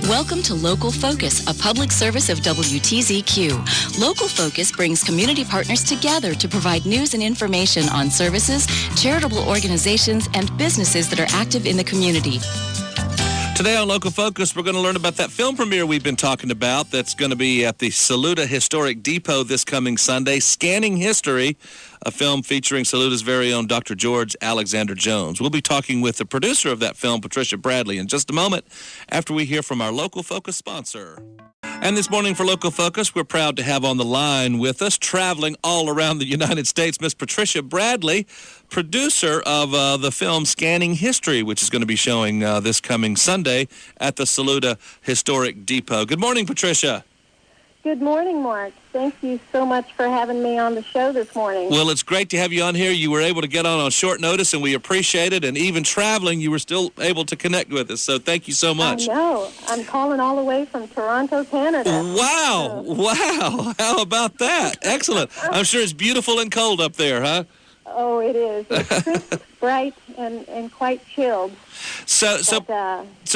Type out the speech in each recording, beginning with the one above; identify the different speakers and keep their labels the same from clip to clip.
Speaker 1: Welcome to Local Focus, a public service of WTZQ. Local Focus brings community partners together to provide news and information on services, charitable organizations, and businesses that are active in the community.
Speaker 2: Today on Local Focus, we're going to learn about that film premiere we've been talking about that's going to be at the Saluda Historic Depot this coming Sunday, Scanning History, a film featuring Saluda's very own Dr. George Alexander Jones. We'll be talking with the producer of that film, Patricia Bradley, in just a moment after we hear from our Local Focus sponsor. And this morning for Local Focus, we're proud to have on the line with us, traveling all around the United States, Miss Patricia Bradley, producer of the film Scanning History, which is going to be showing this coming Sunday at the Saluda Historic Depot. Good morning, Patricia.
Speaker 3: Good morning, Mark. Thank you so much for having me on the show this morning.
Speaker 2: Well, it's great to have you on here. You were able to get on short notice, and we appreciate it. And even traveling, you were still able to connect with us. So thank you so much.
Speaker 3: I know. I'm calling all the way from Toronto, Canada.
Speaker 2: Wow. Wow. How about that? Excellent. I'm sure it's beautiful and cold up there, huh?
Speaker 3: Oh, it is. It's crisp, bright, and quite chilled.
Speaker 2: So,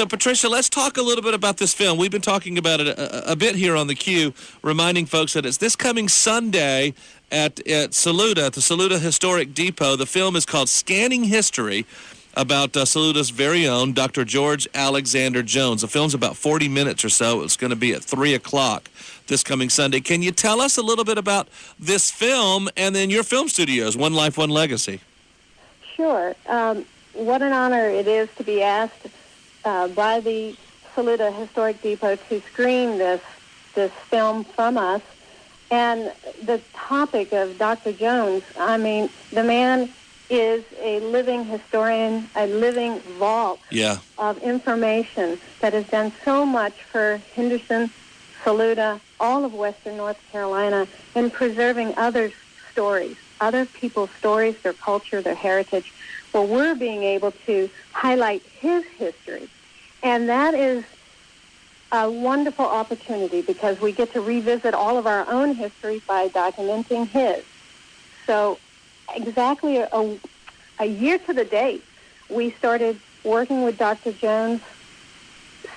Speaker 2: Patricia, let's talk a little bit about this film. We've been talking about it a bit here on the Q, reminding folks that it's this coming Sunday at Saluda, at the Saluda Historic Depot. The film is called Scanning History, about Saluda's very own Dr. George Alexander Jones. The film's about 40 minutes or so. It's going to be at 3 o'clock this coming Sunday. Can you tell us a little bit about this film and then your film studios, One Life, One Legacy?
Speaker 3: Sure. What an honor it is to be asked by the Saluda Historic Depot to screen this film from us. And the topic of Dr. Jones, I mean, the man is a living historian, a living vault of information that has done so much for Henderson, Saluda, all of Western North Carolina, in preserving other stories, other people's stories, their culture, their heritage. Well, we're being able to highlight his history. And that is a wonderful opportunity because we get to revisit all of our own history by documenting his. So exactly a year to the date, we started working with Dr. Jones,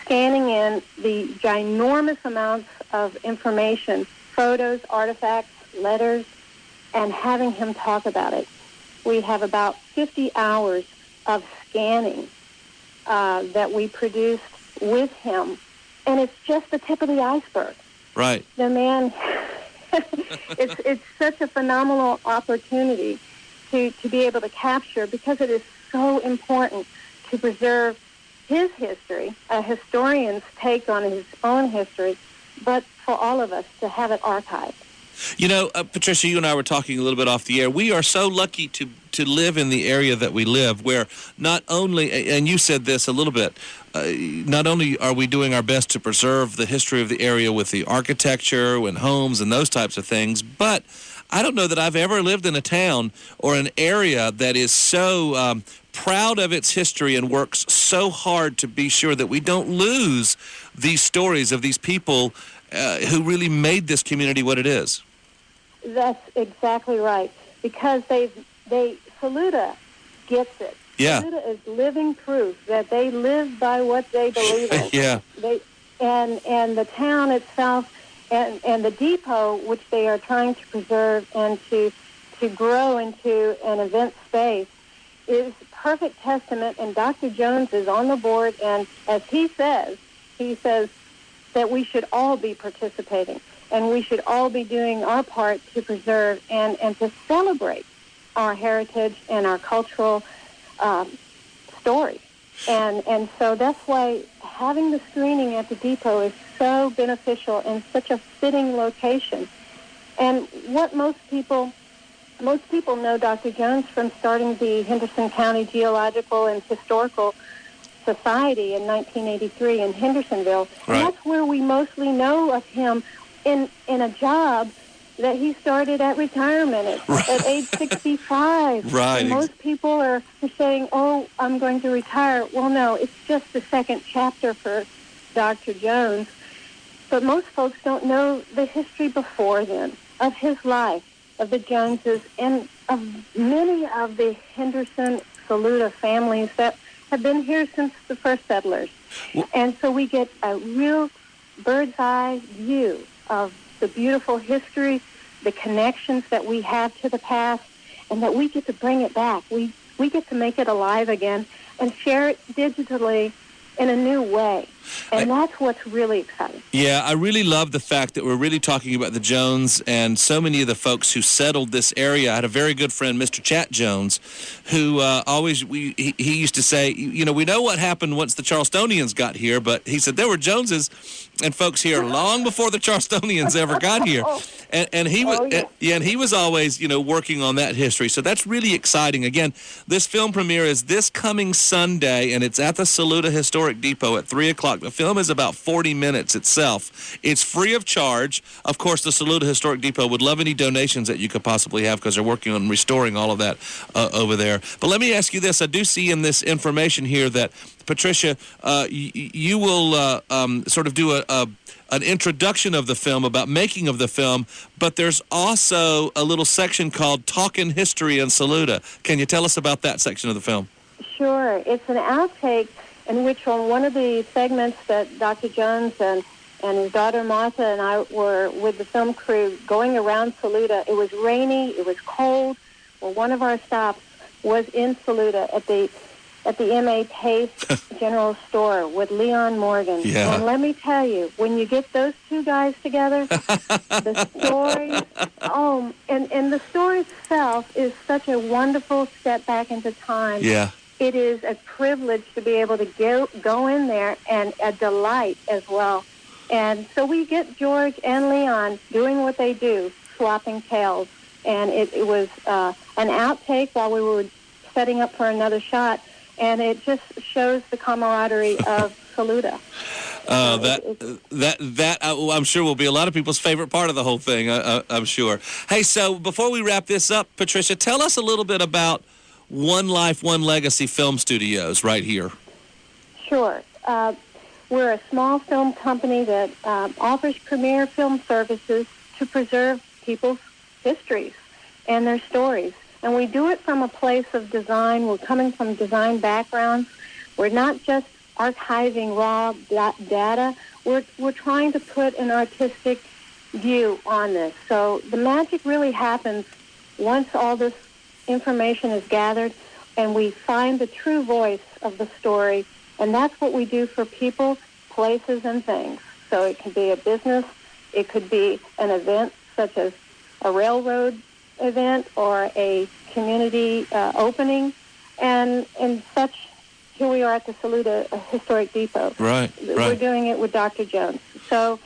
Speaker 3: scanning in the ginormous amounts of information, photos, artifacts, letters, and having him talk about it. We have about 50 hours of scanning that we produced with him, and it's just the tip of the iceberg.
Speaker 2: Right.
Speaker 3: The man, it's such a phenomenal opportunity to be able to capture, because it is so important to preserve his history, a historian's take on his own history, but for all of us to have it archived.
Speaker 2: You know, Patricia, you and I were talking a little bit off the air. We are so lucky to live in the area that we live, where not only, and you said this a little bit, not only are we doing our best to preserve the history of the area with the architecture and homes and those types of things, but I don't know that I've ever lived in a town or an area that is so proud of its history and works so hard to be sure that we don't lose these stories of these people who really made this community what it is.
Speaker 3: That's exactly right, because Saluda gets it.
Speaker 2: Yeah.
Speaker 3: Saluda is living proof that they live by what they believe in.
Speaker 2: Yeah.
Speaker 3: And the town itself and the depot, which they are trying to preserve and to grow into an event space, is perfect testament. And Dr. Jones is on the board, and as he says that we should all be participating, and we should all be doing our part to preserve and to celebrate our heritage and our cultural story. And so that's why having the screening at the depot is so beneficial and such a fitting location. And what most people know Dr. Jones from starting the Henderson County Geological and Historical Society in 1983 in Hendersonville.
Speaker 2: Right.
Speaker 3: And that's where we mostly know of him in a job that he started at retirement at age 65.
Speaker 2: Right.
Speaker 3: And most people are saying, oh, I'm going to retire. Well, no, it's just the second chapter for Dr. Jones. But most folks don't know the history before then of his life, of the Joneses, and of many of the Henderson Saluda families that have been here since the first settlers. And so we get a real bird's eye view of the beautiful history, the connections that we have to the past, and that we get to bring it back. We get to make it alive again and share it digitally in a new way. And that's what's really exciting.
Speaker 2: Yeah, I really love the fact that we're really talking about the Jones and so many of the folks who settled this area. I had a very good friend, Mr. Chat Jones, who he used to say, you know, we know what happened once the Charlestonians got here, but he said there were Joneses and folks here long before the Charlestonians ever got here. And he was and he was always, you know, working on that history. So that's really exciting. Again, this film premiere is this coming Sunday, and it's at the Saluda Historic Depot at 3 o'clock. The film is about 40 minutes itself. It's free of charge. Of course, the Saluda Historic Depot would love any donations that you could possibly have because they're working on restoring all of that over there. But let me ask you this. I do see in this information here that, Patricia, you will sort of do an introduction of the film, about making of the film, but there's also a little section called Talkin' History in Saluda. Can you tell us about that section of the film?
Speaker 3: Sure. It's an outtake in which on one of the segments that Dr. Jones and his daughter Martha and I were with the film crew going around Saluda. It was rainy, it was cold. Well, one of our stops was in Saluda at the M.A. Pace General Store with Leon Morgan.
Speaker 2: Yeah.
Speaker 3: And let me tell you, when you get those two guys together, the story, and the story itself is such a wonderful step back into time.
Speaker 2: Yeah.
Speaker 3: It is a privilege to be able to go in there, and a delight as well. And so we get George and Leon doing what they do, swapping tales. And it was an outtake while we were setting up for another shot, and it just shows the camaraderie of Saluda.
Speaker 2: That I'm sure will be a lot of people's favorite part of the whole thing, I'm sure. Hey, so before we wrap this up, Patricia, tell us a little bit about One Life, One Legacy Film Studios right here.
Speaker 3: Sure. We're a small film company that offers premier film services to preserve people's histories and their stories. And we do it from a place of design. We're coming from design backgrounds. We're not just archiving raw data. We're trying to put an artistic view on this. So the magic really happens once all this information is gathered and we find the true voice of the story. And that's what we do for people, places, and things. So it could be a business. It could be an event such as a railroad event or a community opening. And such, here we are at the Saluda Historic Depot.
Speaker 2: Right.
Speaker 3: We're doing it with Dr. Jones. So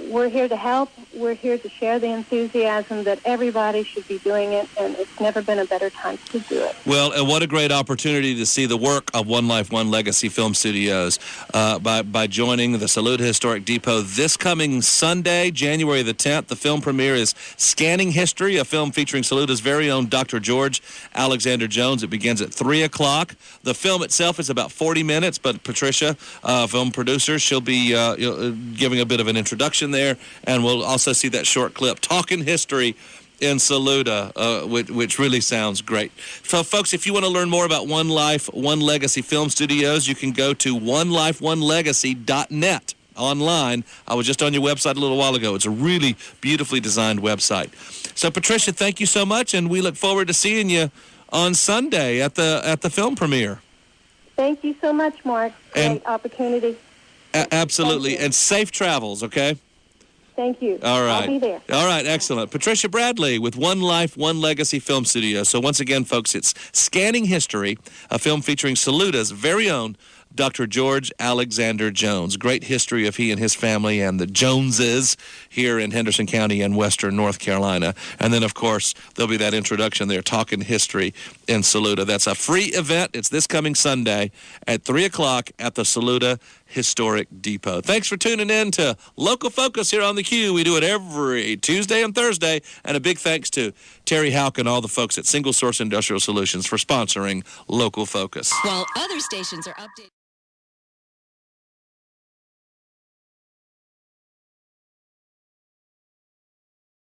Speaker 3: we're here to help. We're here to share the enthusiasm that everybody should be doing it, and it's never been a better time to do it.
Speaker 2: Well, and what a great opportunity to see the work of One Life, One Legacy Film Studios by joining the Saluda Historic Depot this coming Sunday, January the 10th. The film premiere is Scanning History, a film featuring Saluda's very own Dr. George Alexander Jones. It begins at 3 o'clock. The film itself is about 40 minutes, but Patricia, film producer, she'll be giving a bit of an introduction there, and we'll also see that short clip, Talking History in Saluda, which really sounds great. So, folks, if you want to learn more about One Life, One Legacy Film Studios, you can go to onelifeonelegacy.net online. I was just on your website a little while ago. It's a really beautifully designed website. So, Patricia, thank you so much, and we look forward to seeing you on Sunday at the film premiere.
Speaker 3: Thank you so much, Mark. Great opportunity.
Speaker 2: Absolutely. And safe travels, okay?
Speaker 3: Thank you.
Speaker 2: All right.
Speaker 3: I'll be there.
Speaker 2: All right, excellent. Patricia Bradley with One Life, One Legacy Film Studio. So once again, folks, it's Scanning History, a film featuring Saluda's very own Dr. George Alexander Jones. Great history of he and his family and the Joneses here in Henderson County and western North Carolina. And then, of course, there'll be that introduction there, Talking History in Saluda. That's a free event. It's this coming Sunday at 3 o'clock at the Saluda Historic Depot. Thanks for tuning in to Local Focus here on the Q. We do it every Tuesday and Thursday. And a big thanks to Terry Houck and all the folks at Single Source Industrial Solutions for sponsoring Local Focus.
Speaker 1: While other stations are updating.